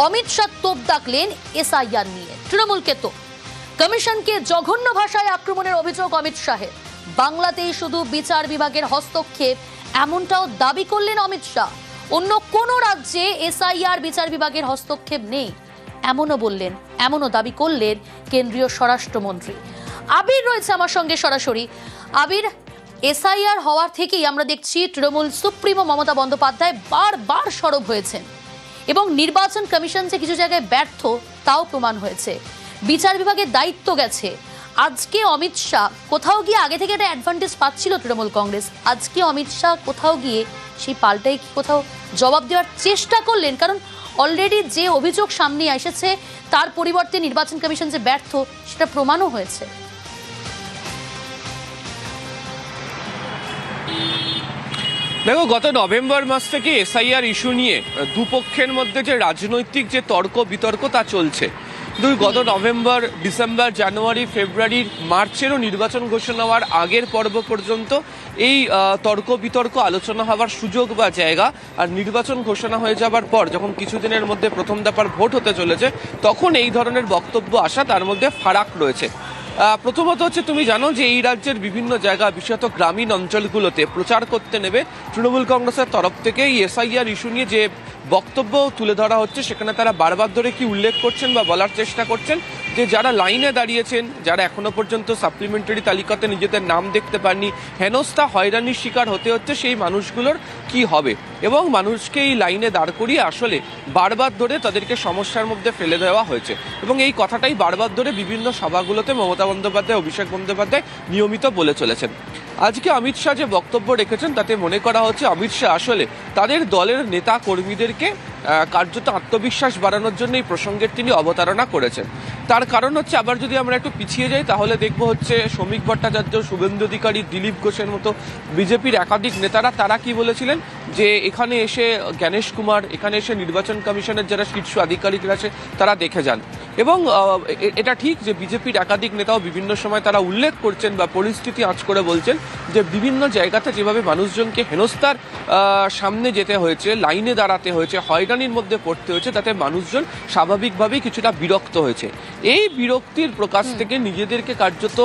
অমিত শাহ তোপ দাগলেন এসআইআর নিয়ে। তৃণমূলকে তো কমিশনকে জঘন্য ভাষায় আক্রমণের অভিযোগ অমিত শাহের। বাংলাতেই শুধু বিচার বিভাগের হস্তক্ষেপ, এমনটাও দাবি করলেন অমিত শাহ। অন্য কোন রাজ্যে এসআইআর বিচার বিভাগের হস্তক্ষেপ নেই এমনও বললেন, এমনও দাবি করলেন কেন্দ্রীয় স্বরাষ্ট্রমন্ত্রী। আবির রয়েছে আমার সঙ্গে সরাসরি। আবির, এসআইআর হওয়ার থেকেই আমরা দেখছি তৃণমূল সুপ্রিমো মমতা বন্দ্যোপাধ্যায় বারবার সরব হয়েছেন এবং নির্বাচন কমিশন যে কিছু জায়গায় ব্যর্থ তাও প্রমাণ হয়েছে। বিচার বিভাগের দায়িত্ব গেছে। আজকে অমিত শাহ কোথাও গিয়ে, আগে থেকে একটা অ্যাডভান্টেজ পাচ্ছিল তৃণমূল কংগ্রেস, আজকে অমিত শাহ কোথাও গিয়ে সেই পাল্টাই কোথাও জবাব দেওয়ার চেষ্টা করলেন? কারণ অলরেডি যে অভিযোগ সামনে এসেছে তার পরিবর্তে নির্বাচন কমিশন যে ব্যর্থ সেটা প্রমাণও হয়েছে। দেখো, গত নভেম্বর মাস থেকে এসআইআর ইস্যু নিয়ে দুপক্ষের মধ্যে যে রাজনৈতিক যে তর্ক বিতর্ক তা চলছে। গত নভেম্বর, ডিসেম্বর, জানুয়ারি, ফেব্রুয়ারি, মার্চেরও নির্বাচন ঘোষণা হওয়ার আগের পর্ব পর্যন্ত এই তর্ক বিতর্ক আলোচনা হওয়ার সুযোগ বা জায়গা। আর নির্বাচন ঘোষণা হয়ে যাবার পর যখন কিছুদিনের মধ্যে প্রথম দফার ভোট হতে চলেছে তখন এই ধরনের বক্তব্য আসা, তার মধ্যে ফারাক রয়েছে। প্রথমত হচ্ছে, তুমি জানো যে এই রাজ্যের বিভিন্ন জায়গা, বিশেষত গ্রামীণ অঞ্চলগুলোতে প্রচার করতে নেবে তৃণমূল কংগ্রেসের তরফ থেকে এই এসআইআর ইস্যু নিয়ে যে বক্তব্য তুলে ধরা হচ্ছে, সেখানে তারা বারবার ধরে কি উল্লেখ করছেন বা বলার চেষ্টা করছেন যে যারা লাইনে দাঁড়িয়েছেন, যারা এখনো পর্যন্ত সাপ্লিমেন্টারি তালিকাতে নিজেদের নাম দেখতে পাননি, হেনস্থা হয়রানির শিকার হতে হচ্ছে, সেই মানুষগুলোর কি হবে। এবং মানুষকে এই লাইনে দাঁড় করিয়ে আসলে বারবার ধরে তাদেরকে সমস্যার মধ্যে ফেলে দেওয়া হয়েছে। এবং এই কথাটাই বারবার ধরে বিভিন্ন সভাগুলোতে মমতা বন্দ্যোপাধ্যায়, অভিষেক বন্দ্যোপাধ্যায় নিয়মিত বলে চলেছেন। আজকে অমিত শাহ যে বক্তব্য রেখেছেন তাতে মনে করা হচ্ছে অমিত শাহ আসলে তাদের দলের নেতা কর্মীদেরকে কার্যত আত্মবিশ্বাস বাড়ানোর জন্য এই প্রসঙ্গের তিনি অবতারণা করেছেন। তার কারণ হচ্ছে, আবার যদি আমরা একটু পিছিয়ে যাই তাহলে দেখব হচ্ছে শ্রমিক ভট্টাচার্য, শুভেন্দু অধিকারী, দিলীপ ঘোষের মতো বিজেপির একাধিক নেতারা তারা কি বলেছিলেন যে এখানে এসে জ্ঞানেশ কুমার, এখানে এসে নির্বাচন কমিশনের যারা শীর্ষ আধিকারিকরা আছে তারা দেখে যান। এবং এটা ঠিক যে বিজেপির একাধিক নেতাও বিভিন্ন সময় তারা উল্লেখ করছেন বা পরিস্থিতি আঁচ করে বলছেন যে বিভিন্ন জায়গাতে যেভাবে মানুষজনকে হেনস্থার সামনে যেতে হয়েছে, লাইনে দাঁড়াতে হয়েছে, হয়রানির মধ্যে পড়তে হয়েছে, তাতে মানুষজন স্বাভাবিকভাবেই কিছুটা বিরক্ত হয়েছে। এই বিরক্তির প্রকাশ থেকে নিজেদেরকে কার্যত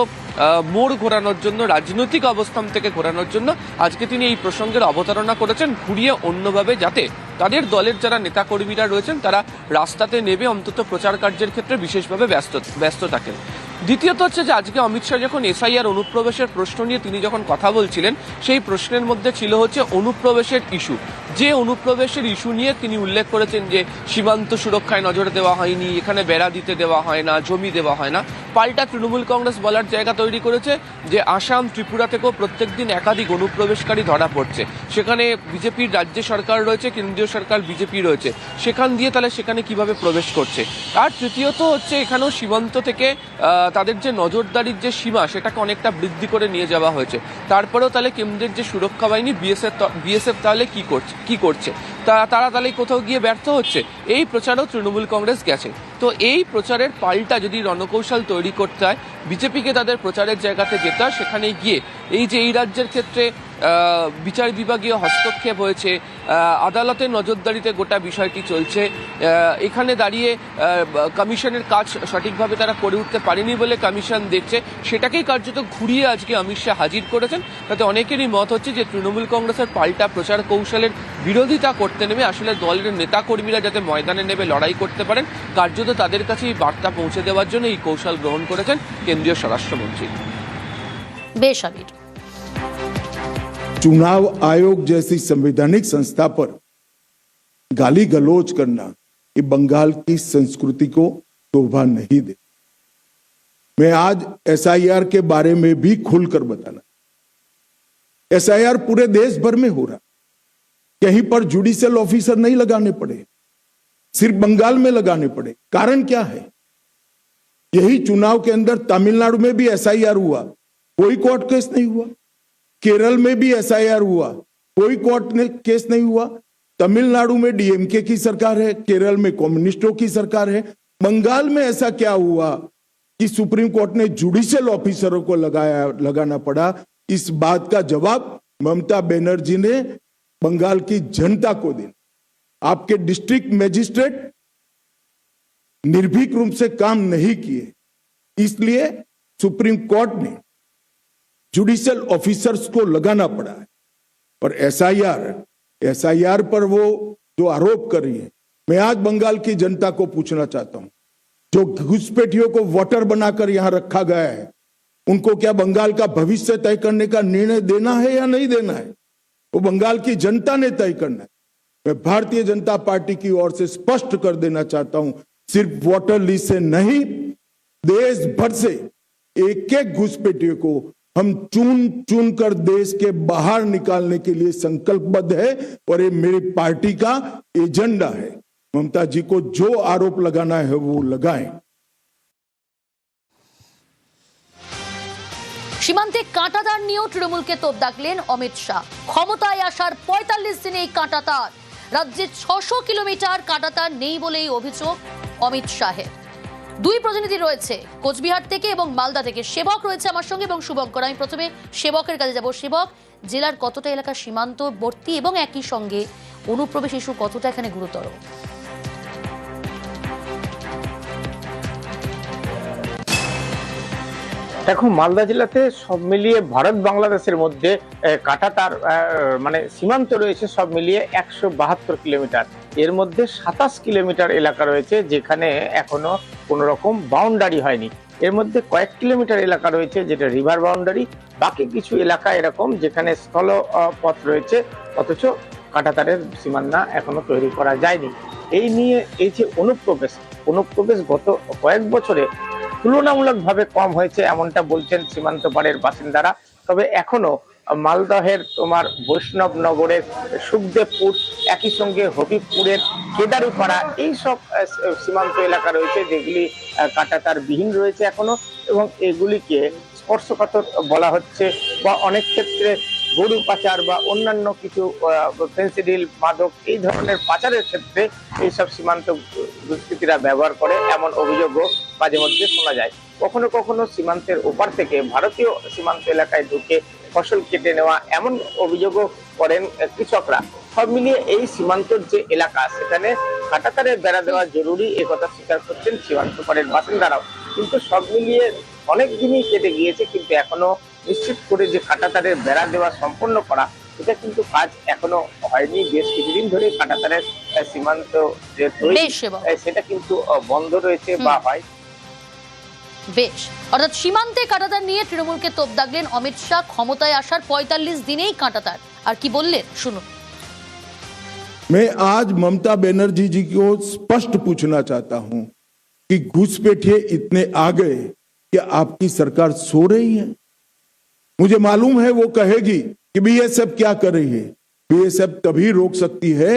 মোড় ঘোরানোর জন্য, রাজনৈতিক অবস্থান থেকে ঘোরানোর জন্য আজকে তিনি এই প্রসঙ্গের অবতারণা করেছেন, ঘুরিয়ে অন্যভাবে, যাতে তাদের দলের যারা নেতাকর্মীরা রয়েছেন তারা রাস্তাতে নেবে অন্তত প্রচার কার্যের ক্ষেত্রে বিশেষভাবে ব্যস্ত থাকেন। দ্বিতীয়ত হচ্ছে যে আজকে অমিত শাহ যখন এসআইআর অনুপ্রবেশের প্রশ্ন নিয়ে তিনি যখন কথা বলছিলেন, সেই প্রশ্নের মধ্যে ছিল হচ্ছে অনুপ্রবেশের ইস্যু। যে অনুপ্রবেশের ইস্যু নিয়ে তিনি উল্লেখ করেছেন যে সীমান্ত সুরক্ষায় নজর দেওয়া হয়নি, এখানে বেড়া দিতে দেওয়া হয় না, জমি দেওয়া হয় না। পাল্টা তৃণমূল কংগ্রেস বলার জায়গা তৈরি করেছে যে আসাম, ত্রিপুরা থেকেও প্রত্যেকদিন একাধিক অনুপ্রবেশকারী ধরা পড়ছে। সেখানে বিজেপির রাজ্য সরকার রয়েছে, কেন্দ্রীয় সরকার বিজেপি রয়েছে, সেখান দিয়ে তাহলে সেখানে কিভাবে প্রবেশ করছে। আর তৃতীয়ত হচ্ছে, এখানেও সীমান্ত থেকে তাদের যে নজরদারির যে সীমা সেটাকে অনেকটা বৃদ্ধি করে নিয়ে যাওয়া হয়েছে। তারপরেও তাহলে কেন্দ্রের যে সুরক্ষা বাহিনী বিএসএফ তাহলে কি করছে, তারা তাহলে কোথাও গিয়ে ব্যর্থ হচ্ছে। এই প্রচারও তৃণমূল কংগ্রেস গেছে। তো এই প্রচারের পাল্টা যদি রণকৌশল তৈরি করতে হয়, বিজেপিকে তাদের প্রচারের জায়গাতে যেতে হয়, সেখানে গিয়ে এই যে এই রাজ্যের ক্ষেত্রে বিচার বিভাগীয় হস্তক্ষেপ হয়েছে, আদালতের নজরদারিতে গোটা বিষয়টি চলছে, এখানে দাঁড়িয়ে কমিশনের কাজ সঠিকভাবে তারা করে উঠতে পারেনি বলে কমিশন দেখছে, সেটাকেই কার্যত ঘুরিয়ে আজকে অমিত শাহ হাজির করেছেন। তাতে অনেকেরই মত হচ্ছে যে তৃণমূল কংগ্রেসের পাল্টা প্রচার কৌশলের বিরোধিতা করতে নেমে আসলে দলের নেতাকর্মীরা যাতে ময়দানে নেমে লড়াই করতে পারেন, কার্যত তাদের কাছে এই বার্তা পৌঁছে দেওয়ার জন্য এই কৌশল গ্রহণ করেছেন কেন্দ্রীয় স্বরাষ্ট্রমন্ত্রী। বেশ আবির, चुनाव आयोग जैसी संवैधानिक संस्था पर गाली गलौज करना ये बंगाल की संस्कृति को शोभा नहीं दे। मैं आज एसआईआर के बारे में भी खुलकर बताना, एसआईआर पूरे देश भर में हो रहा, कहीं पर जुडिशियल ऑफिसर नहीं लगाने पड़े, सिर्फ बंगाल में लगाने पड़े। कारण क्या है? यही चुनाव के अंदर तमिलनाडु में भी एसआईआर हुआ, कोई कोर्ट केस नहीं हुआ। केरल में भी एसआईआर हुआ, कोई कोर्ट ने केस नहीं हुआ। तमिलनाडु में डीएमके की सरकार है, केरल में कम्युनिस्टों की सरकार है। बंगाल में ऐसा क्या हुआ कि सुप्रीम कोर्ट ने जुडिशियल ऑफिसरों को लगाना पड़ा? इस बात का जवाब ममता बनर्जी ने बंगाल की जनता को दिया। आपके डिस्ट्रिक्ट मजिस्ट्रेट निर्भीक रूप से काम नहीं किए, इसलिए सुप्रीम कोर्ट ने जुडिशियल ऑफिसर्स को लगाना पड़ा है। और एसआईआर पर वो जो आरोप कर रही है, मैं आज बंगाल की जनता को पूछना चाहता हूं, जो घुसपैठियों को वोटर बनाकर यहां रखा गया है, उनको क्या बंगाल का भविष्य तय करने का निर्णय देना है या नहीं देना है? वो बंगाल की जनता ने तय करना है। मैं भारतीय जनता पार्टी की ओर से स्पष्ट कर देना चाहता हूं, सिर्फ वोटर लिस्ट से नहीं, देश भर से एक एक घुसपैठियों को हम चुन कर देश के बाहर निकालने के लिए संकल्पबद्ध है और ये मेरी पार्टी का एजेंडा है। ममता जी को जो आरोप लगाना है वो लगाएं। সীমান্তে কাঁটাতার নিয়েও তৃণমূলকে তোপ দাগলেন অমিত শাহ। ক্ষমতায় আসার ৪৫ দিনে এই কাঁটাতার, রাজ্যে ৬০০ কিলোমিটার কাঁটাতার নেই বলেই অভিযোগ অমিত শাহের। দুই প্রতিনিধি রয়েছে কোচবিহার থেকে এবং মালদা থেকে। সেবক রয়েছে আমার সঙ্গে এবং শুভঙ্কর। আমি প্রথমে সেবকের কাছে যাব। সেবক, জেলার কতটা এলাকা সীমান্তবর্তী এবং একই সঙ্গে অনুপ্রবেশ ইস্যু কতটা এখানে গুরুতর? দেখো, মালদা জেলাতে সব মিলিয়ে ভারত বাংলাদেশের মধ্যে কাঁটাতার মানে সীমান্ত রয়েছে সব মিলিয়ে ১৭২ কিলোমিটার। এর মধ্যে ২৭ কিলোমিটার এলাকা রয়েছে যেখানে এখনো কোনো রকম বাউন্ডারি হয়নি। এর মধ্যে কয়েক কিলোমিটার এলাকা রয়েছে যেটা রিভার বাউন্ডারি, বাকি কিছু এলাকা এরকম যেখানে স্থল পথ রয়েছে, অথচ কাঁটাতারের সীমানা এখনো তৈরি করা যায়নি। এই নিয়ে এই যে অনুপ্রবেশ গত কয়েক বছরে তুলনামূলকভাবে কম হয়েছে এমনটা বলছেন সীমান্ত পাড়ের বাসিন্দারা। তবে এখনো মালদহের তোমার বৈষ্ণবনগরের সুখদেবপুর, একই সঙ্গে হবিবপুরের কেদারুপাড়া, এইসব সীমান্ত এলাকা রয়েছে যেগুলি কাঁটাতার বিহীন রয়েছে এখনো, এবং এগুলিকে স্পর্শকাতর বলা হচ্ছে বা অনেক ক্ষেত্রে গরু পাচার বা অন্যান্য কিছু ফেন্সিডিল, মাদক এই ধরনের পাচারের ক্ষেত্রে এইসব সীমান্ত দুষ্কৃতীরা ব্যবহার করে, এমন অভিযোগও মাঝে মধ্যে শোনা যায়। কখনো কখনো সীমান্তের ওপার থেকে ভারতীয় সীমান্ত এলাকায় ঢুকে ফসল কেটে নেওয়া, এমন অভিযোগও করেন কৃষকরা। সব মিলিয়ে এই সীমান্তর যে এলাকা সেখানে কাঁটাতারের বেড়া দেওয়া জরুরি, একথা স্বীকার করছেন সীমান্ত পাড়ের বাসিন্দারাও। কিন্তু সব মিলিয়ে অনেক দিনই কেটে গিয়েছে, কিন্তু এখনো নিশ্চিত করে যে কাঁটাতারের বেড়া দেওয়া সম্পন্ন করা, এটা কিন্তু কাজ এখনো হয়নি। বেশ কিছুদিন ধরে কাঁটাতারের সীমান্ত যে তৈরি সেটা কিন্তু বন্ধ রয়েছে বা হয়। বেশ, অর্থাৎ সীমান্তে কাঁটাতার নিয়ে তৃণমূলকে তোপ দাগলেন অমিত শাহ। ক্ষমতায় আসার ৪৫ দিনেই কাঁটাতার। আর কি বললেন শুনুন। मैं आज ममता बनर्जी जी को स्पष्ट पूछना चाहता हूं कि घुसपैठिए इतने आ गए कि आपकी सरकार सो रही है। मुझे मालूम है वो कहेगी कि बीएसएफ क्या कर रही है। बीएसएफ तभी रोक सकती है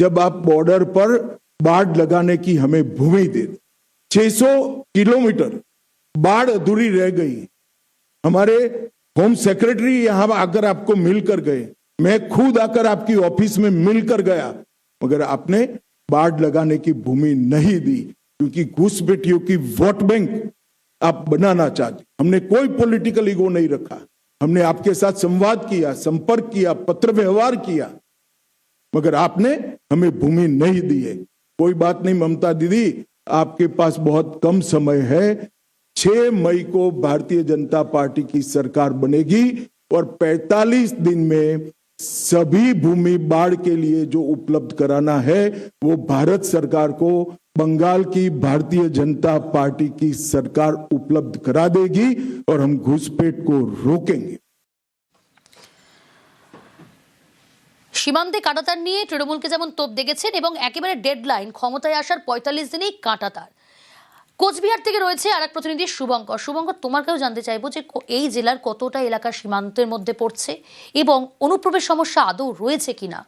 जब आप बॉर्डर पर बाढ़ लगाने की हमें भूमि दे। 600 किलोमीटर बाढ़ अधूरी रह गई। हमारे होम सेक्रेटरी यहां आकर आपको मिलकर गए, मैं खुद आकर आपकी ऑफिस में मिलकर गया, मगर आपने बाढ़ लगाने की भूमि नहीं दी, क्योंकि घुसपैठियों की वोट बैंक आप बनाना चाहते। हमने कोई पॉलिटिकल ईगो नहीं रखा, हमने आपके साथ संवाद किया, संपर्क किया, पत्र व्यवहार किया, मगर आपने हमें भूमि नहीं दी है। कोई बात नहीं ममता दीदी, आपके पास बहुत कम समय है। 6 मई को भारतीय जनता पार्टी की सरकार बनेगी और 45 दिन में सभी भूमि बाढ़ के लिए जो उपलब्ध कराना है वो भारत सरकार को बंगाल की भारतीय जनता पार्टी की सरकार उपलब्ध करा देगी और हम घुसपैठ को रोकेंगे। সীমান্তে কাঁটাতার নিয়ে তৃণমূলকে যেমন তোপ দেখেছেন এবং একেবারে ডেডলাইন ক্ষমতায় আসার ৪৫ দিনেই কাঁটাতার। কোচবিহার থেকে রয়েছে আর এক প্রতিনিধি শুভঙ্কর। শুভঙ্কর, তোমার কাছেও জানতে চাইবো যে এই জেলার কতটা এলাকা সীমান্তের মধ্যে পড়ছে এবং অনুপ্রবেশ সমস্যা আদৌ রয়েছে কিনা।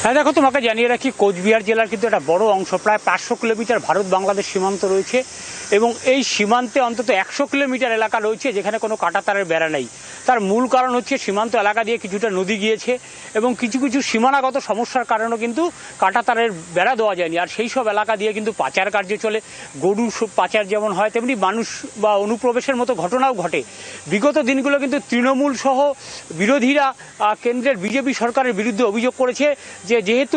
হ্যাঁ দেখো, তোমাকে জানিয়ে রাখি কোচবিহার জেলার কিন্তু একটা বড় অংশ, প্রায় ৫০০ কিলোমিটার ভারত বাংলাদেশ সীমান্ত রয়েছে এবং এই সীমান্তে অন্তত ১০০ কিলোমিটার এলাকা রয়েছে যেখানে কোনো কাঁটাতারের বেড়া নেই। তার মূল কারণ হচ্ছে সীমান্ত এলাকা দিয়ে কিছুটা নদী গিয়েছে এবং কিছু কিছু সীমানাগত সমস্যার কারণেও কিন্তু কাঁটাতারের বেড়া দেওয়া যায়নি। আর সেই সব এলাকা দিয়ে কিন্তু পাচার কার্য চলে, গরু পাচার যেমন হয় তেমনি মানুষ বা অনুপ্রবেশের মতো ঘটনাও ঘটে। বিগত দিনগুলো কিন্তু তৃণমূল সহ বিরোধীরা কেন্দ্রের বিজেপি সরকারের বিরুদ্ধে অভিযোগ করেছে যে যেহেতু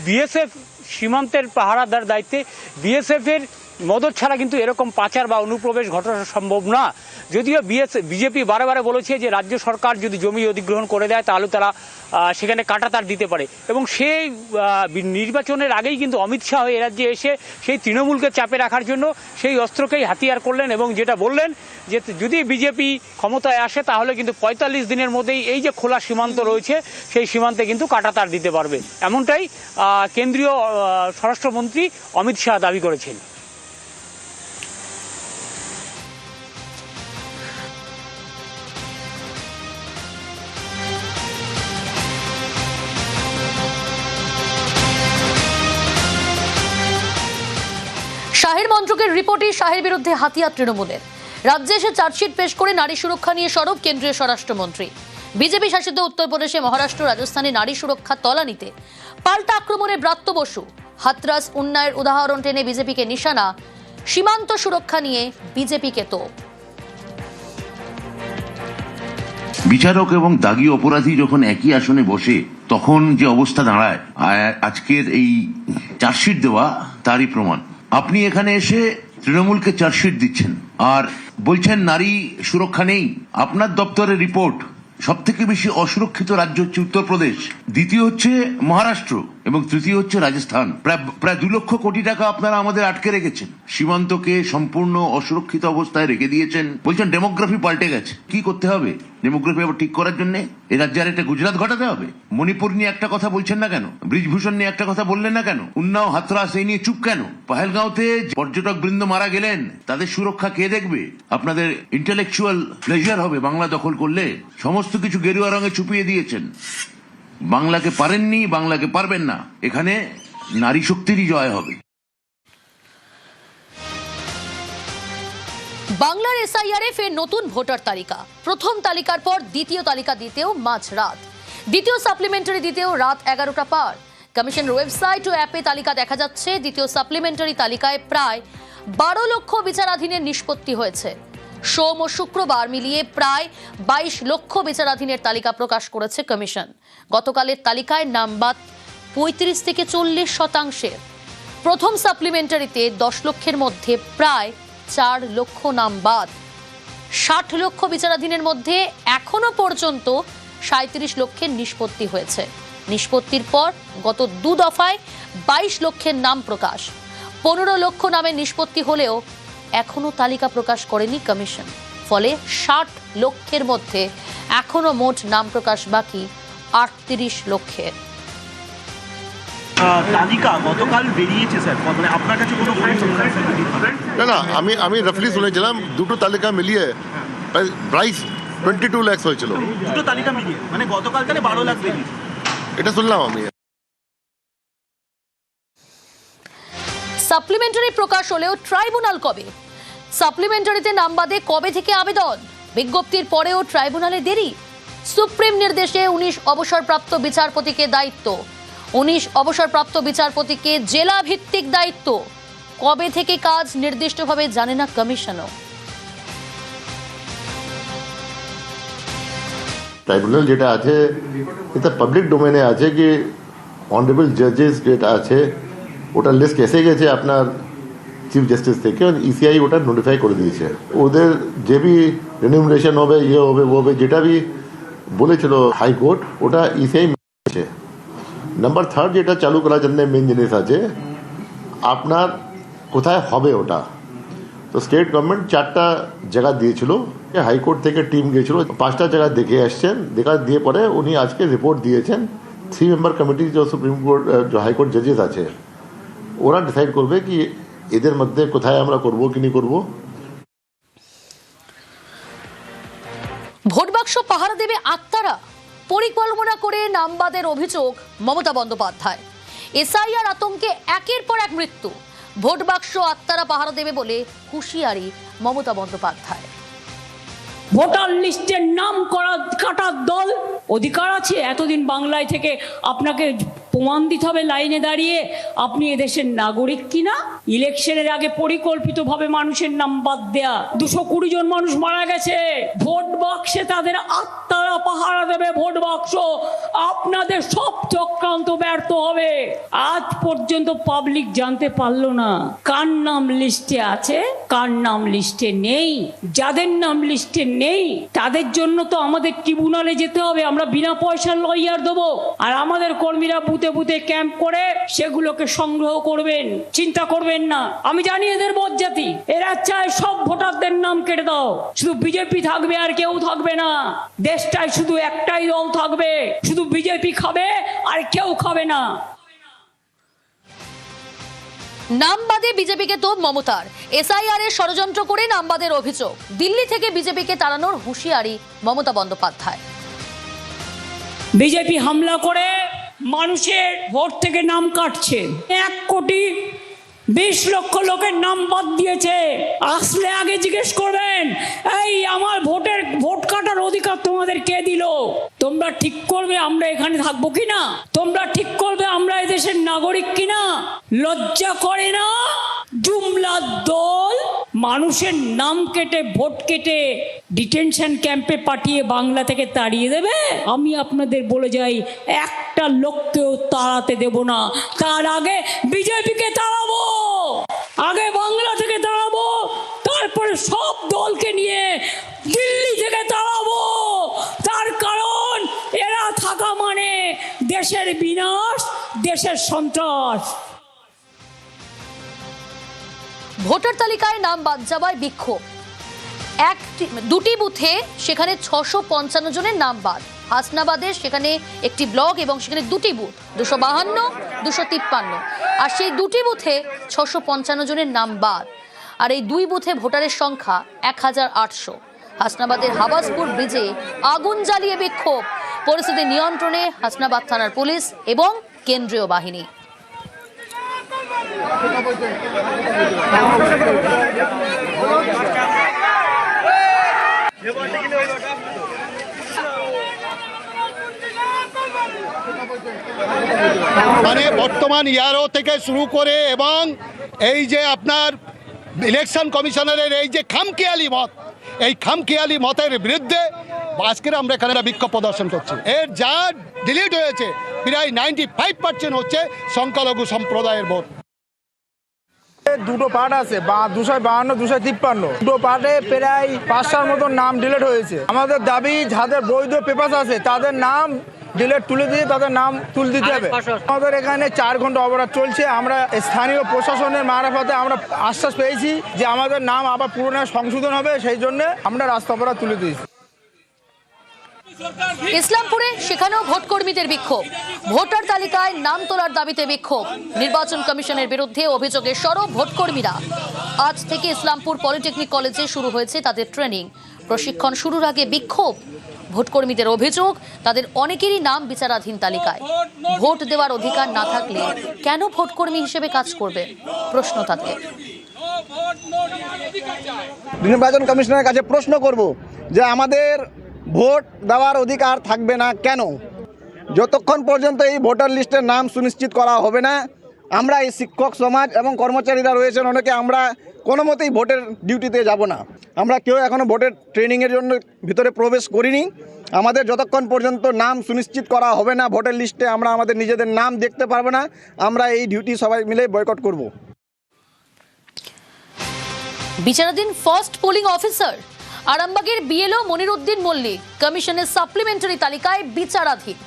বিএসএফ সীমান্তের পাহারাদার দায়িত্বে, বিএসএফের মদত ছাড়া কিন্তু এরকম পাচার বা অনুপ্রবেশ ঘটানো সম্ভব না। যদিও বিজেপি বারে বলেছে যে রাজ্য সরকার যদি জমি অধিগ্রহণ করে দেয় তাহলে তারা সেখানে কাঁটাতার দিতে পারে এবং সেই নির্বাচনের আগেই কিন্তু অমিত শাহ এ রাজ্যে এসে সেই তৃণমূলকে চাপে রাখার জন্য সেই অস্ত্রকেই হাতিয়ার করলেন এবং যেটা বললেন যে যদি বিজেপি ক্ষমতায় আসে তাহলে কিন্তু ৪৫ দিনের মধ্যেই এই যে খোলা সীমান্ত রয়েছে সেই সীমান্তে কিন্তু কাঁটাতার দিতে পারবে, এমনটাই কেন্দ্রীয় স্বরাষ্ট্রমন্ত্রী অমিত শাহ দাবি করেছেন। শাহের মন্ত্রকের রিপোর্টে শাহের বিরুদ্ধে হাতিয়ার তৃণমূলের। রাজ্যে এসে চার্জশিট পেশ করে নারী সুরক্ষা নিয়ে সরব কেন্দ্রীয় স্বরাষ্ট্রমন্ত্রী। বিজেপি শাসিত উত্তরপ্রদেশে, মহারাষ্ট্র, রাজস্থানে নারী সুরক্ষা তলানিতে। পাল্টা আক্রমণে ব্রাত্য বসু। হাতরাস উন্নয়ের উদাহরণ টেনে বিজেপিকে নিশানা। সীমান্ত সুরক্ষা নিয়ে বিজেপিকে তো বিচারক এবং দাগী অপরাধী যখন একই আসনে বসে তখন যে অবস্থা দাঁড়ায়, আজকের এই চার্জশিট দেওয়া তারই প্রমাণ। আপনি এখানে এসে তৃণমূলকে চার্জশিট দিচ্ছেন আর বলছেন নারী সুরক্ষা নেই। আপনার দপ্তরের রিপোর্ট সব থেকে বেশি অসুরক্ষিত রাজ্য হচ্ছে উত্তরপ্রদেশ, দ্বিতীয় হচ্ছে মহারাষ্ট্র এবং তৃতীয় হচ্ছে রাজস্থান। প্রায় 2 লক্ষ কোটি টাকা আপনারা আমাদের আটকে রেখেছেন, সীমান্তকে সম্পূর্ণ অসুরক্ষিত অবস্থায় রেখে দিয়েছেন। বলছেন ডেমোগ্রাফি পাল্টে গেছে। কি করতে হবে ডেমোগ্রাফি আবার ঠিক করার জন্য? এই রাজ্যে আর একটা গুজরাট ঘটাতে হবে? মণিপুর নিয়ে একটা কথা বলছেন না কেন? ব্রিজভূষণ নিয়ে একটা কথা বললেন না কেন? উন্নাও, হাতরাস এই নিয়ে চুপ কেন? পাহেলগাঁওতে পর্যটক বৃন্দ মারা গেলেন, তাদের সুরক্ষা কে দেখবে? আপনাদের ইন্টেলেকচুয়াল প্লেজার হবে বাংলা দখল করলে। সমস্ত কিছু গেরুয়া রঙে চুপিয়ে দিয়েছেন। বাংলাকে পারেননি, বাংলাকে পারবেন না। এখানে নারী শক্তিরই জয় হবে। বাংলার এসআইআরে ফের নতুন ভোটার তালিকা। প্রথম তালিকার পর দ্বিতীয় তালিকা দিতেও মাঝরাত, দ্বিতীয় সাপ্লিমেন্টারি দিতেও রাত 11টা পার। কমিশন ওয়েবসাইট ও অ্যাপে তালিকা দেখা যাচ্ছে। দ্বিতীয় সাপ্লিমেন্টারি তালিকায় প্রায় 12 লক্ষ বিচারাধীনের নিষ্পত্তি হয়েছে। সোম ও শুক্রবার মিলিয়ে প্রায় 22 লক্ষ বিচারাধীনের তালিকা প্রকাশ করেছে কমিশন। গতকালের তালিকায় নাম বাদ 35 থেকে 40%। প্রথম সাপ্লিমেন্টারিতে 10 লক্ষের মধ্যে প্রায় 4 লক্ষ নাম বাদ। 60 লক্ষ বিচারাধীনের মধ্যে এখনো পর্যন্ত 37 লক্ষের নিষ্পত্তি হয়েছে। নিষ্পত্তির পর গত 2 দফায় 22 লক্ষের নাম প্রকাশ। 15 লক্ষ নামের নিষ্পত্তি হলেও এখনো তালিকা প্রকাশ করেনি কমিশন। ফলে 60 লক্ষের মধ্যে এখনো মোট নাম প্রকাশ বাকি 38 লক্ষের। তালিকা গতকাল বেরিয়েছে স্যার, মানে আপনার কাছে কোনো না আমি রাফলি শুনেছিলাম দুটো তালিকা মিলিয়ে প্রাইস 22 লাখ হয়েছিল। দুটো তালিকা মিলিয়ে মানে গতকাল তাহলে 12 লাখ বেরিয়েছে, এটা শুনলাম আমি। সাপ্লিমেন্টারি প্রকাশ হলেও ট্রাইব্যুনাল কবে? সাপ্লিমেন্টারিতে নাম বাদে কবে থেকে আবেদন? বিজ্ঞপ্তির পরেও ট্রাইব্যুনালে দেরি। সুপ্রিম নির্দেশে 19 অবসরপ্রাপ্ত বিচারপতিকে দায়িত্ব। 19 অবসরপ্রাপ্ত বিচারপতিকে জেলা ভিত্তিক দায়িত্ব। কবে থেকে কাজ নির্দিষ্টভাবে জানে না কমিশনও। ট্রাইব্যুনাল যেটা আছে এটা পাবলিক ডোমেনে আছে কি অনারেবল জাজেস যেটা আছে ওটা লিস্ট এসে গেছে আপনার চিফ জাস্টিস থেকে, ইসিআই ওটা নোটিফাই করে দিয়েছে। ওদের যে বি রেনিউমারেশন হবে, ইয়ে হবে, ও হবে, যেটা বি বলেছিল হাইকোর্ট ওটা ইসিআই মেনেছে। নাম্বার 3 যেটা চালু করার জন্য মেন জিনিস আছে আপনার কোথায় হবে ওটা। তো স্টেট গভর্নমেন্ট 4টা জায়গা দিয়েছিল, হাইকোর্ট থেকে টিম গিয়েছিল, 5টা জায়গা দেখে আসছেন। দেখা দিয়ে পরে উনি আজকে রিপোর্ট দিয়েছেন। 3 মেম্বার কমিটি যে সুপ্রিম কোর্ট যে হাইকোর্ট জাজেস আছে ওরা ডিসাইড করবে কি এদের মধ্যে কোথায় আমরা করব কি नहीं করব। ভোট বাক্স পাহারা দেবে আত্মারা, পরিকল্পনা করে নামবাদের অভিযোগ মমতা বন্দ্যোপাধ্যায়। এসআইআর আতঙ্কে একের পর এক মৃত্যু। ভোট বাক্স আত্মারা পাহারা দেবে বলে হুঁশিয়ারি মমতা বন্দ্যোপাধ্যায়। ভোটার লিস্টের নাম কাটার দল অধিকার আছে? এতদিন বাংলায় থেকে আপনাকে প্রমাণ দিতে হবে লাইনে দাঁড়িয়ে আপনি এদেশের নাগরিক কিনা। ইলেকশনের আগে পরিকল্পিতভাবে মানুষের নাম বাদ দেয়া, 220 জন মানুষ মারা গেছে। ভোট বাক্সে তাদের আত্মারা পাহারা দেবে, ভোট বাক্স আপনাদের সব চক্রান্ত ব্যর্থ হবে। আজ পর্যন্ত পাবলিক জানতে পারলো না কার নাম লিস্টে আছে, কার নাম লিস্টে নেই। যাদের নাম লিস্টে নেই তাদের জন্য তো আমাদের ট্রিব্যুনালে যেতে হবে, আমরা বিনা পয়সার লয়ার দেবো, আর আমাদের কর্মীরা বুথে বুথে ক্যাম্প করে সেগুলোকে সংগ্রহ করবেন। চিন্তা করবেন না, আমি জানি এদের বজ্জাতি, এরা চায় সব ভোটারদের নাম কেটে দাও, শুধু বিজেপি থাকবে আর কেউ থাকবে না। দেশটায় শুধু একটাই দল থাকবে, শুধু বিজেপি খাবে আর কেউ খাবে না। নাম বাদে বিজেপিকে তো মমতার, এসআইআর এর ষড়যন্ত্র করে নামবাদের অভিযোগ। দিল্লি থেকে বিজেপিকে তাড়ানোর হুঁশিয়ারি মমতা বন্দ্যোপাধ্যায়। বিজেপি হামলা করে মানুষের ভোট থেকে নাম কাটছে, 1,20,00,000 লোকের নাম বাদ দিয়েছে। আসলে আগে জিজ্ঞেস করবেন, এই আমার ভোট কাটার অধিকার তোমাদের কে দিল? তোমরা ঠিক করবে আমরা এখানে থাকবো কিনা, তোমরা ঠিক করবে আমরা এদেশের নাগরিক কিনা। লজ্জা করে না? জুমলা দল মানুষের নাম কেটে ভোট কেটে ডিটেনশন ক্যাম্পে পাঠিয়ে বাংলা থেকে তাড়িয়ে দেবে? আমি আপনাদের বলে যাই, একটা লোককেও তাড়াতে দেব না। তার আগে বিজেপিকে তাড়াবো, আগে বাংলা থেকে তাড়াবো, তারপরে সব দলকে নিয়ে দিল্লি থেকে তাড়াবো। তার কারণ এরা থাকা মানে দেশের বিনাশ, দেশের সন্ত্রাস। ভোটার তালিকায় নাম বাদ যাওয়ায় বিক্ষোভ। দুটি বুথে সেখানে 655 জনের নাম বাদ। হাসনাবাদের সেখানে একটি ব্লক এবং সেখানে দুটি বুথ, 252, 253, আর সেই দুটি বুথে 655 জনের নাম বাদ। আর এই দুই বুথে ভোটারের সংখ্যা 1800। হাসনাবাদের হাবাসপুর ব্রিজে আগুন জ্বালিয়ে বিক্ষোভ। পরিস্থিতি নিয়ন্ত্রণে হাসনাবাদ থানার পুলিশ এবং কেন্দ্রীয় বাহিনী। মানে বর্তমান ইয়ারও থেকে শুরু করে এবং এই যে আপনার ইলেকশন কমিশনারের এই যে খামখেয়ালি মত, এই খামখেয়ালি মতের বিরুদ্ধে আজকে আমরা এখানে বিক্ষোভ প্রদর্শন করছি। এর যা ডিলিট হয়েছে প্রায় 95% হচ্ছে সংখ্যালঘু সম্প্রদায়ের ভোট। দুটো পার্ট আছে, 252, 253, দুটো পার্টে প্রায় 500 মতো নাম ডিলিট হয়েছে। আমাদের দাবি যাদের বৈধ পেপার আছে তাদের নাম ডিলিট তুলে দিয়ে তাদের নাম তুলে দিতে হবে। আমাদের এখানে 4 ঘন্টা অবরোধ চলছে। আমরা স্থানীয় প্রশাসনের মারফতে আমরা আশ্বাস পেয়েছি যে আমাদের নাম আবার পুনরায় সংশোধন হবে, সেই জন্য আমরা রাস্তা অবরোধ তুলে দিয়েছি। ইসলামপুরে সেখানেও ভোটকর্মীদের বিক্ষোভ। ভোটার তালিকায় নাম তোলার দাবিতে বিক্ষোভ। নির্বাচন কমিশনের বিরুদ্ধে অভিযোগে সরব ভোটকর্মীরা। আজ থেকে ইসলামপুর পলিটেকনিক কলেজে শুরু হয়েছে তাদের ট্রেনিং। প্রশিক্ষণ শুরুর আগে বিক্ষোভ। ভোটকর্মীদের অভিযোগ, তাদের অনেকেরই নাম বিচারাধীন তালিকায়। ভোট দেওয়ার অধিকার না থাকলে কেন ভোটকর্মী হিসেবে কাজ করবে, প্রশ্ন তাদের। নির্বাচন কমিশনের কাছে প্রশ্ন করব যে আমাদের ভোট দেওয়ার অধিকার থাকবে না কেন? যতক্ষণ পর্যন্ত এই ভোটার লিস্টের নাম সুনিশ্চিত করা হবে না, আমরা এই শিক্ষক সমাজ এবং কর্মচারীরা রয়েছেন অনেকে, আমরা কোনো মতেই ভোটের ডিউটিতে যাব না। আমরা কেউ এখনও ভোটের ট্রেনিংয়ের জন্য ভিতরে প্রবেশ করিনি। আমাদের যতক্ষণ পর্যন্ত নাম সুনিশ্চিত করা হবে না ভোটার লিস্টে, আমরা আমাদের নিজেদের নাম দেখতে পারবো না। আমরা এই ডিউটি সবাই মিলে বয়কট করব। বিচারাধীন ফার্স্ট পোলিং অফিসার আরামবাগের বিএলও মনিরুদ্দিন মল্লিক কমিশনের সাপ্লিমেন্টারি তালিকায় বিচারাধীন।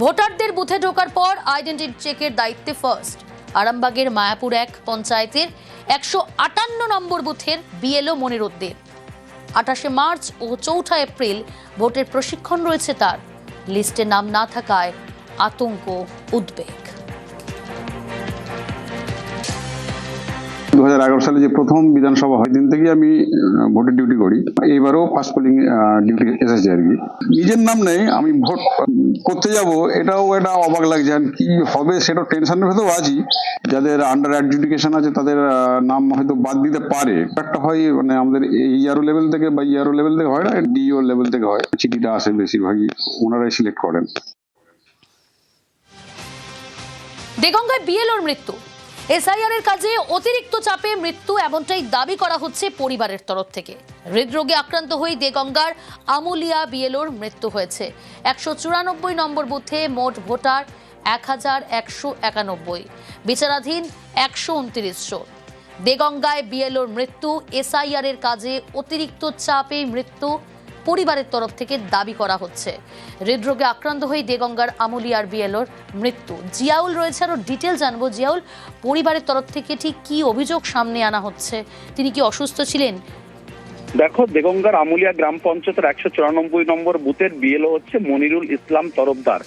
ভোটারদের বুথে ঢোকার পর আইডেন্টিটি চেকের দায়িত্বে ফার্স্ট। আরামবাগের মায়াপুর 1 পঞ্চায়েতের 158 নম্বর বুথের বিএলও মনিরুদ্দিন। 28 মার্চ ও 4 এপ্রিল ভোটের প্রশিক্ষণ রয়েছে তার। লিস্টে নাম না থাকায় আতঙ্ক, উদ্বেগ। 2011 সালে যে প্রথম বিধানসভা হয় দিন থেকে আমি ভোটের ডিউটি করি। এইবারও ফার্স্ট পোলিং ডিউটি এসেছে আর কি। নিজের নাম নেই, আমি ভোট করতে যাব, এটাও একটা অবাক লাগছে। আর কি হবে সেটা টেনশনের ভেতর আছি। যাদের আন্ডার অ্যাডজুডিকেশন আছে তাদের নাম হয়তো বাদ দিতে পারে। একটা হয় মানে আমাদের ইআরও লেভেল থেকে বা ইআরও লেভেল থেকে হয় না, ডিও লেভেল থেকে হয়। চিঠিটা আসে বেশিরভাগই ওনারাই সিলেক্ট করেন। দেগঙ্গায় বিএলওর মৃত্যু, এসআইআর এর কাজে অতিরিক্ত চাপে মৃত্যু, এমনটাই দাবি করা হচ্ছে পরিবারের তরফ থেকে। হৃদরোগে আক্রান্ত হয়ে দেগঙ্গার আমুলিয়া বিএলওর মৃত্যু হয়েছে। 194 নম্বর বুথে মোট ভোটার 1191, বিচারাধীন 129 জন। দেগঙ্গায় বিএলওর মৃত্যু, এসআইআর এর কাজে অতিরিক্ত চাপে মৃত্যু পরিবারের তরফ থেকে দাবি করা হচ্ছে। হৃদরোগে আক্রান্ত হয়ে দেগঙ্গার আমুলিয়ার বিএলওর মৃত্যু। জিয়াউল রয়েছে, আরো ডিটেল জানবো। জিয়াউল, পরিবারের তরফ থেকে ঠিক কি অভিযোগ সামনে আনা হচ্ছে? তিনি কি অসুস্থ ছিলেন? দেখো, দেগঙ্গার আমুলিয়া গ্রাম পঞ্চায়েতের 194 নম্বর বুথের বিএলও হচ্ছে মনিরুল ইসলাম তরফদার।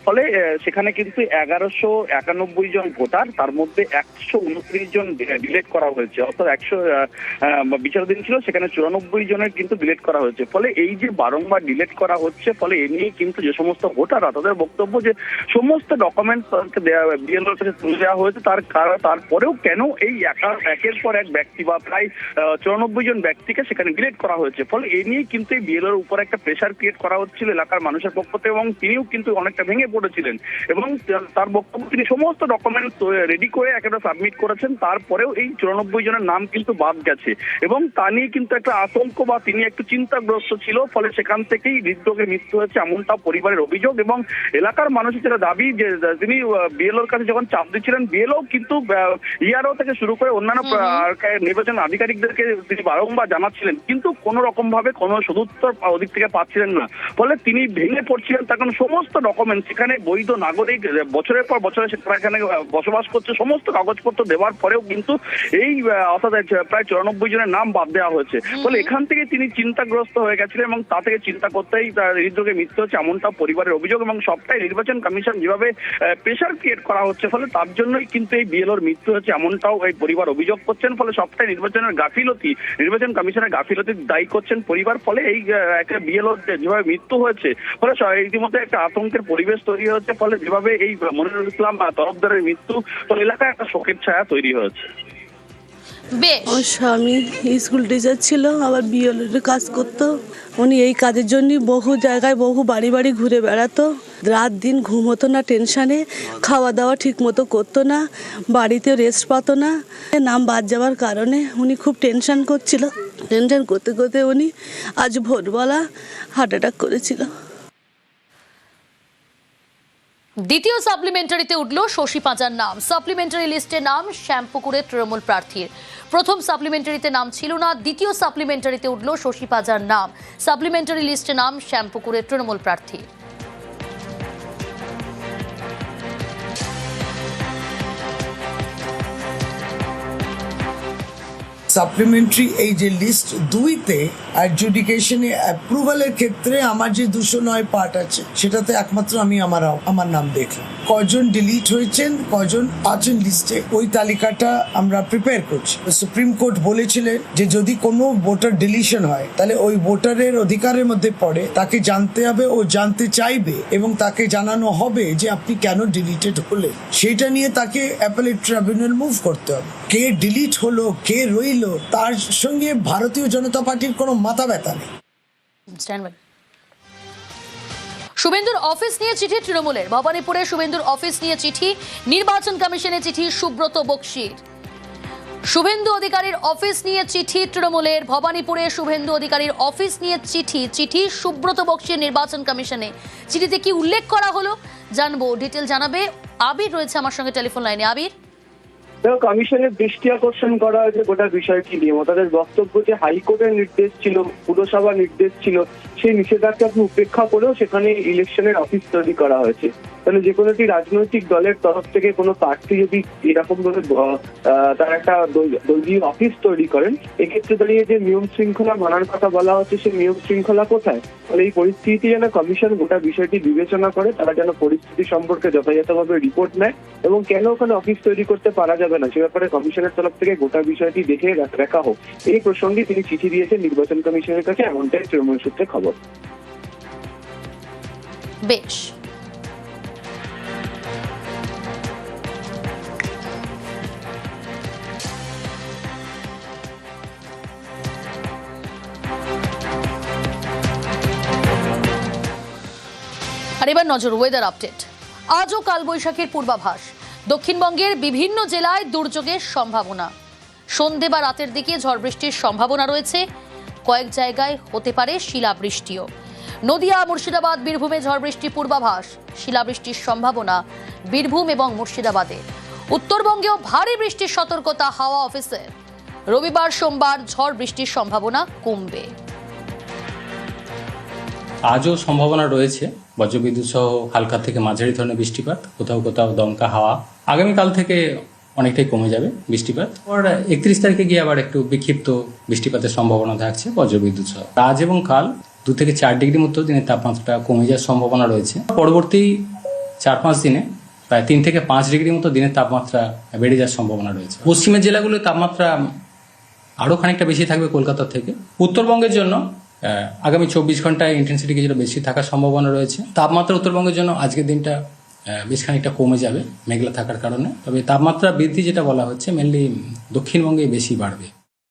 ফলে সেখানে কিন্তু 1191 জন ভোটার, তার মধ্যে 129 জন ডিলেট করা হয়েছে। অর্থাৎ 100 বিচারাধীন ছিল, সেখানে 94 জনের কিন্তু ডিলেট করা হয়েছে। ফলে এই যে বারংবার ডিলেট করা হচ্ছে, ফলে এ নিয়ে কিন্তু যে সমস্ত ভোটাররা, তাদের বক্তব্য যে সমস্ত ডকুমেন্টস বিএলওর কাছে তুলে দেওয়া হয়েছে, তারপরেও কেন এই একের পর এক ব্যক্তি বা প্রায় 94 জন ব্যক্তিকে সেখানে ডিলেট করা হয়েছে। ফলে এই নিয়ে কিন্তু এই বিএলওর উপর একটা প্রেসার ক্রিয়েট করা হচ্ছিল এলাকার মানুষের পক্ষ থেকে, এবং তিনিও কিন্তু অনেকটা ভেঙে পড়েছিলেন। এবং তার বক্তব্য, তিনি সমস্ত ডকুমেন্টস রেডি করে একেবারে সাবমিট করেছেন, তারপরেও এই 94 জনের নাম কিন্তু বাদ গেছে। এবং তা নিয়ে কিন্তু একটা আতঙ্ক বা তিনি একটু চিন্তাগ্রস্ত ছিল। ফলে সেখান থেকেই হৃদরোগে মৃত্যু হয়েছে, এমনটা পরিবারের অভিযোগ। এবং এলাকার মানুষের যেটা দাবি, যে তিনি বিএলওর কাছে যখন চাপ দিচ্ছিলেন, বিএলও কিন্তু ইআরও থেকে শুরু করে অন্যান্য নির্বাচন আধিকারিকদেরকে তিনি বারংবার জানাচ্ছিলেন, কিন্তু কোন রকম ভাবে কোনো সদুত্তর ওদিক থেকে পাচ্ছিলেন না। ফলে তিনি ভেঙে পড়ছিলেন। তার কারণ সমস্ত ডকুমেন্ট, সেখানে বৈধ নাগরিক বছরের পর বছরে সেখানে বসবাস করছে, সমস্ত কাগজপত্র দেওয়ার পরেও কিন্তু এই অর্থাৎ প্রায় 94 জনের নাম বাদ দেওয়া হয়েছে। ফলে এখান থেকে তিনি চিন্তাগ্রস্ত হয়ে গেছিলেন, এবং তা থেকে চিন্তা করতেই তার হৃদরোগে মৃত্যু হচ্ছে, এমনটা পরিবারের অভিযোগ। এবং সবটাই নির্বাচন কমিশন যেভাবে প্রেশার ক্রিয়েট করা হচ্ছে, ফলে তার জন্যই কিন্তু এই বিএলওর মৃত্যু হচ্ছে, এমনটাও এই পরিবার অভিযোগ করছেন। ফলে সবটাই নির্বাচনের গাফিলতি, নির্বাচন কমিশনের গাফিলতি দায়ী করছেন পরিবার। ফলে এই একটা বিএলওর যেভাবে মৃত্যু হয়েছে, ফলে ইতিমধ্যে একটা আতঙ্কের পরিবেশ তৈরি হয়েছে। ফলে যেভাবে এই মনিরুল ইসলাম তরফদারের মৃত্যু, ফলে এলাকায় একটা শোকের ছায়া তৈরি হয়েছে। ওর স্বামী স্কুল টিচার ছিল, আবার বিএলওর কাজ করতো। উনি এই কাজের জন্য বহু জায়গায় বহু বাড়ি বাড়ি ঘুরে বেড়াতো। রাত দিন ঘুম হতো না টেনশানে, খাওয়া দাওয়া ঠিক মতো করতো না, বাড়িতে রেস্ট পাতো না। নাম বাদ যাওয়ার কারণে উনি খুব টেনশন করছিল। টেনশন করতে করতে উনি আজ ভোরবেলা হার্ট অ্যাটাক করেছিল। দ্বিতীয় সাপ্লিমেন্টারিতে উঠল শশী পাঁজার নাম। সাপ্লিমেন্টারি লিস্টে নাম শ্যামপুকুরের তৃণমূল প্রার্থীর। প্রথম সাপ্লিমেন্টারিতে নাম ছিল না, দ্বিতীয় সাপ্লিমেন্টারিতে উঠল শশী পাঁজার নাম। সাপ্লিমেন্টারি লিস্টে নাম শ্যামপুকুরের তৃণমূল প্রার্থীর। সাপ্লিমেন্টারি এই যে লিস্ট 2তে অ্যাডজুডিকেশনে অ্যাপ্রুভালের ক্ষেত্রে আমার যে 209 পার্ট আছে, সেটাতে একমাত্র আমি আমার নাম দেখলাম। কজন ডিলিট হয়েছেন, কজন আছেন লিস্টে, ওই তালিকাটা আমরা প্রিপেয়ার করছি। সুপ্রিম কোর্ট বলেছিলেন যে যদি কোনো ভোটার ডিলিশন হয়, তাহলে ওই ভোটারের অধিকারের মধ্যে পড়ে, তাকে জানতে হবে, ও জানতে চাইবে, এবং তাকে জানানো হবে যে আপনি কেন ডিলিটেড হলেন। সেটা নিয়ে তাকে অ্যাপেলেট ট্রাইব্যুনাল মুভ করতে হবে। কে ডিলিট হলো, কে রইল, তার সঙ্গে ভারতীয় জনতা পার্টির কোনো মাথা ব্যথা নেই। শুভেন্দুর অফিস নিয়ে চিঠি তৃণমূলের। ভবানীপুরে শুভেন্দুর অফিস নিয়ে চিঠি, নির্বাচন কমিশনে চিঠি সুব্রত বক্সির। শুভেন্দু অধিকারীর অফিস নিয়ে চিঠি তৃণমূলের। ভবানীপুরে শুভেন্দু অধিকারীর অফিস নিয়ে চিঠি সুব্রত বক্সির নির্বাচন কমিশনে। চিঠিতে কি উল্লেখ করা হলো জানবো, ডিটেল জানাবে আবির রয়েছে আমার সঙ্গে টেলিফোন লাইনে। আবির, কমিশনের দৃষ্টি আকর্ষণ করা হয়েছে গোটা বিষয়টি নিয়ে। তাদের বক্তব্য যে হাইকোর্টের নির্দেশ ছিল, পুরসভার নির্দেশ ছিল, সেই নিষেধাজ্ঞাকে উপেক্ষা করেও সেখানে ইলেকশনের অফিস তৈরি করা হয়েছে। তাহলে যে কোনো একটি রাজনৈতিক দলের তরফ থেকে কোনো প্রার্থী যদি এরকম ভাবে তার একটা দলীয় অফিস তৈরি করেন, এক্ষেত্রে দাঁড়িয়ে যে নিয়ম শৃঙ্খলা মানার কথা বলা হচ্ছে, সেই নিয়ম শৃঙ্খলা কোথায়? ফলে এই পরিস্থিতি যেন কমিশন গোটা বিষয়টি বিবেচনা করে, তারা যেন পরিস্থিতি সম্পর্কে যথাযথভাবে রিপোর্ট নেয় এবং কেন ওখানে অফিস তৈরি করতে পারা যাবে না সে ব্যাপারে কমিশনের তরফ থেকে গোটা বিষয়টি দেখে রাখা হোক। এই প্রসঙ্গে তিনি চিঠি দিয়েছেন নির্বাচন কমিশনের কাছে, এমনটাই তৃণমূল সূত্রে খবর। বেশ, আর এবার নজর ওয়েদার আপডেট। আজও কালবৈশাখীর পূর্বাভাস। দক্ষিণবঙ্গের বিভিন্ন জেলায় দুর্যোগের সম্ভাবনা। সন্ধে বা রাতের দিকে ঝড় বৃষ্টির সম্ভাবনা রয়েছে, কয়েক জায়গায় হতে পারে শিলাবৃষ্টিও। নদিয়া, মুর্শিদাবাদ, বীরভূমে ঝড় বৃষ্টি পূর্বাভাস, শিলাবৃষ্টির সম্ভাবনা বীরভূম এবং মুর্শিদাবাদে। উত্তরবঙ্গেও ভারী বৃষ্টির সতর্কতা হাওয়া অফিসের। রবিবার, সোমবার ঝড় বৃষ্টির সম্ভাবনা কমবে। আজও সম্ভাবনা রয়েছে বজ্রবিদ্যুৎ সহ হালকা থেকে মাঝারি ধরনের বৃষ্টিপাত, কোথাও কোথাও দমকা হাওয়া। আগামীকাল থেকে অনেকটাই কমে যাবে বৃষ্টিপাত। আর 31 তারিখে গিয়ে আবার একটু বিক্ষিপ্ত বৃষ্টিপাতের সম্ভাবনা থাকছে বজ্রবিদ্যুৎ সহ। আজ এবং কাল 2 থেকে 4 ডিগ্রি মতো দিনের তাপমাত্রাটা কমে যাওয়ার সম্ভাবনা রয়েছে। পরবর্তী 4-5 দিনে প্রায় 3 থেকে 5 ডিগ্রি মতো দিনের তাপমাত্রা বেড়ে যাওয়ার সম্ভাবনা রয়েছে। পশ্চিমের জেলাগুলোর তাপমাত্রা আরও খানিকটা বেশি থাকবে কলকাতা থেকে। উত্তরবঙ্গের জন্য আগামী 24 ঘন্টায় ইন্টেন্সিটি কিছুটা বেশি থাকার সম্ভাবনা রয়েছে। তাপমাত্রা উত্তরবঙ্গের জন্য আজকের দিনটা বেশ খানিকটা কমে যাবে মেঘলা থাকার কারণে। তবে তাপমাত্রা বৃদ্ধি যেটা বলা হচ্ছে মেনলি দক্ষিণবঙ্গে বেশি বাড়বে।